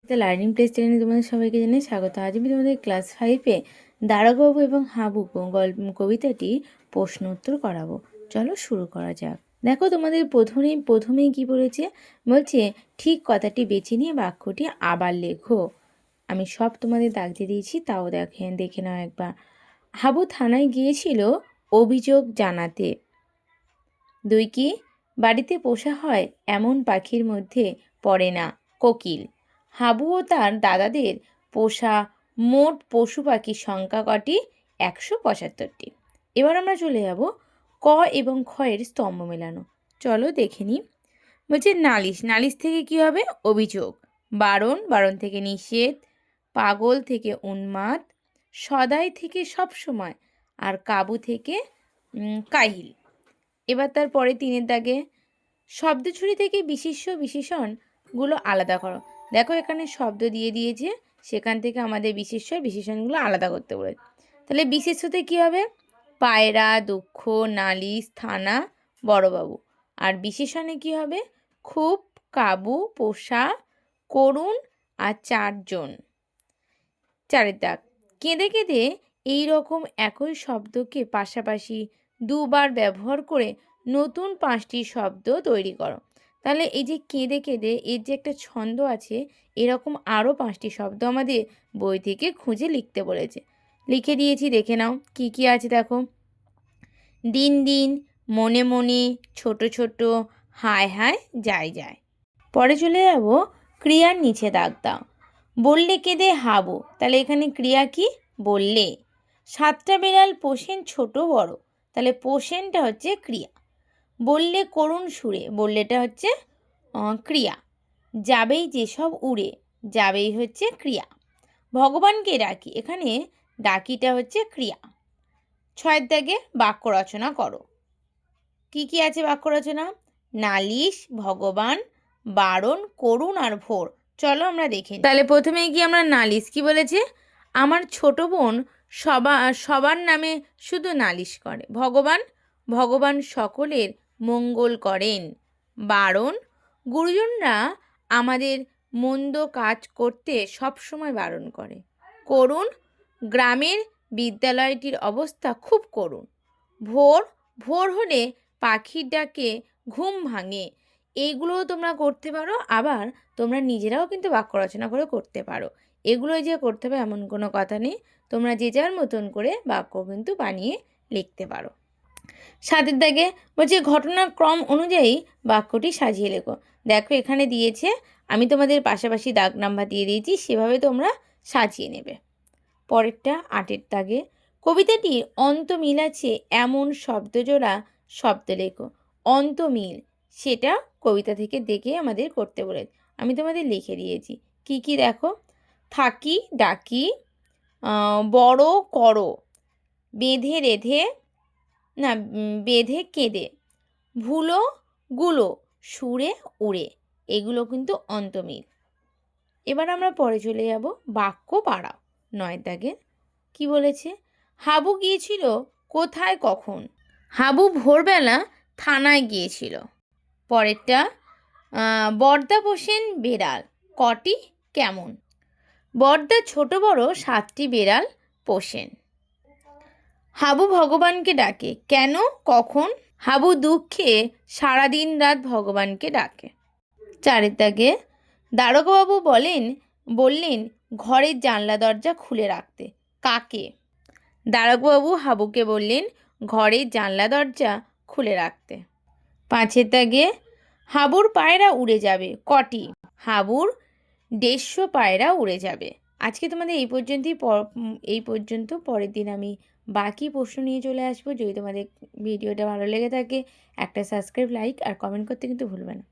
The learning place চ্যানেলে তোমাদের সবাইকে জানাই স্বাগত। আজ আমি তোমাদের ক্লাস 5-এ দারোগাবাবু এবং হাবু কবিতাটি প্রশ্ন উত্তর করাবো। চলো শুরু করা যাক। দেখো তোমাদের প্রথমেই কি বলেছে, বলছে ঠিক কথাটি বেছে নিয়ে বাক্যটি আবার লেখো। আমি সব তোমাদের দাগ দিয়ে দিয়েছি, তাও দেখে নাও একবার। হাবু থানায় গিয়েছিল অভিযোগ জানাতে। 2 কি বাড়িতে পোষা হয় এমন পাখির মধ্যে পড়ে না কোকিল। হাবু ও তার দাদাদের পোষা মোট পশু পাখির সংখ্যা কটি? 175টি। এবার আমরা চলে যাব ক এবং খ এর স্তম্ভ মেলানো। চলো দেখে নিই। বলছে নালিশ, নালিশ থেকে কি হবে? অভিযোগ। বারণ, বারণ থেকে নিষেধ। পাগল থেকে উন্মাদ। সদাই থেকে সব সময়। আর কাবু থেকে কাহিল। এবার তার পরে 3-এর দাগে শব্দছড়ি থেকে বিশেষ্য বিশেষণগুলো আলাদা করো। দেখো এখানে শব্দ দিয়ে দিয়েছে, সেখান থেকে আমাদের বিশেষ্য বিশেষণগুলো আলাদা করতে বলে। তাহলে বিশেষ্যতে কি হবে? পায়রা, দুঃখ, নালিশ, থানা, বড়বাবু। আর বিশেষণে কি হবে? খুব, কাবু, পোষা, করুণ আর 4 জন। 4-এর দাগ কেঁদে কেঁদে এই রকম একই শব্দকে পাশাপাশি 2 বার ব্যবহার করে নতুন 5টি শব্দ তৈরি করো। তাহলে এই যে কেঁদে কেঁদে এর যে একটা ছন্দ আছে, এরকম আরও 5টি শব্দ আমাদের বই থেকে খুঁজে লিখতে বলেছে। লিখে দিয়েছি, দেখে নাও কি কি আছে। দেখো, দিন দিন, মনে মনে, ছোট ছোট, হায় হায়, যায় যায়। পরে চলে যাব ক্রিয়ার নিচে দাগ দাও। বললে কেঁদে হাবু, তাহলে এখানে ক্রিয়া কি? বললে। 7টা বিড়াল পোষেন ছোট বড়, তাহলে পোষেনটা হচ্ছে ক্রিয়া। বললে করুণ সুরে, বললেটা হচ্ছে ক্রিয়া। যাবেই যেসব উড়ে, যাবেই হচ্ছে ক্রিয়া। ভগবানকে ডাকি, এখানে ডাকিটা হচ্ছে ক্রিয়া। 6-এর দাগে বাক্য রচনা করো। কি কি আছে বাক্য রচনা? নালিশ, ভগবান, বারণ, করুণ আর ভোর। চলো আমরা দেখি। তাহলে প্রথমেই কি আমরা নালিশ কি বলেছে? আমার ছোট বোন সবার নামে শুধু নালিশ করে। ভগবান, ভগবান সকলের মঙ্গল করেন। বারণ, গুরুজনরা আমাদের মন্দ কাজ করতে সব সময় বারণ করে। করুণ, গ্রামের বিদ্যালয়টির অবস্থা খুব করুণ। ভোর, ভোর হলে পাখির ডাকে ঘুম ভাঙে। এইগুলোও তোমরা করতে পারো, আবার তোমরা নিজেরাও কিন্তু বাক্য রচনা করে করতে পারো। এগুলোই যে করতে হবে এমন কোনো কথা নেই, তোমরা যে যার মতন করে বাক্য কিন্তু বানিয়ে লিখতে পারো। 7-এর দাগে বলছে ঘটনাক্রম অনুযায়ী বাক্যটি সাজিয়ে লেখো। দেখো এখানে দিয়েছে, আমি তোমাদের পাশাপাশি দাগ নাম্বার দিয়ে দিয়েছি, সেভাবে তোমরা সাজিয়ে নেবে। পরেরটা 8-এর দাগে কবিতাটির অন্তমিল আছে এমন শব্দজোড়া শব্দ লেখো। অন্তমিল সেটা কবিতা থেকে দেখে আমাদের করতে বলে, আমি তোমাদের লিখে দিয়েছি। কি কি দেখো, থাকি, ডাকি, বড় করো, বেঁধে রেধে, না বেঁধে কেঁদে, ভুলো গুলো, সুরে উড়ে, এগুলো কিন্তু অন্তমিল। এবার আমরা পরে চলে যাব বাক্য বাড়াও। 9-এর দাগে কি বলেছে? হাবু গিয়েছিল কোথায় কখন? হাবু ভোরবেলা থানায় গিয়েছিল। পরেরটা বর্দা পোষেন বেড়াল কটি কেমন? বর্দা ছোট বড় 7টি বেড়াল পোষেন। হাবু ভগবানকে ডাকে কেন কখন? হাবু দুঃখে সারাদিন রাত ভগবানকে ডাকে। 4-এর দাগে দারোগাবাবু বললেন ঘরের জানলা দরজা খুলে রাখতে। কাকে? দারোগাবাবু হাবুকে বললেন ঘরের জানলা দরজা খুলে রাখতে। 5-এর দাগে হাবুর পায়রা উড়ে যাবে কটি? হাবুর 150 পায়রা উড়ে যাবে। আজকে তোমাদের এই পর্যন্ত। পরের দিন আমি বাকি প্রশ্ন নিয়ে চলে আসবো। যদি তোমাদের ভিডিওটা ভালো লেগে থাকে, একটা সাবস্ক্রাইব, লাইক আর কমেন্ট করতে কিন্তু ভুলবে না।